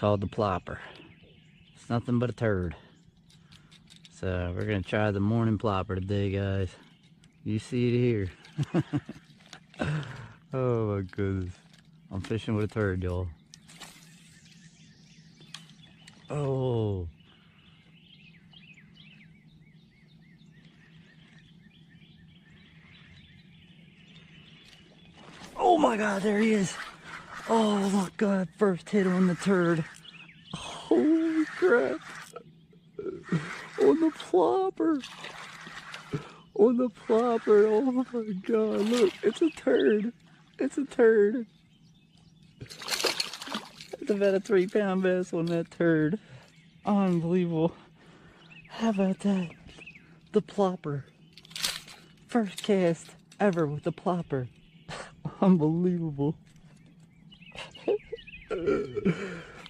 called the plopper. It's nothing but a turd. So we're gonna try the morning plopper today, guys. You see it here. Oh my goodness. I'm fishing with a turd, y'all. Oh. Oh my God, there he is. Oh my God, first hit on the turd. Holy crap. On the plopper. On the plopper. Oh my God, look, it's a turd. It's a turd. It's about a 3-pound bass on that turd. Unbelievable. How about that? The plopper. First cast ever with the plopper. Unbelievable.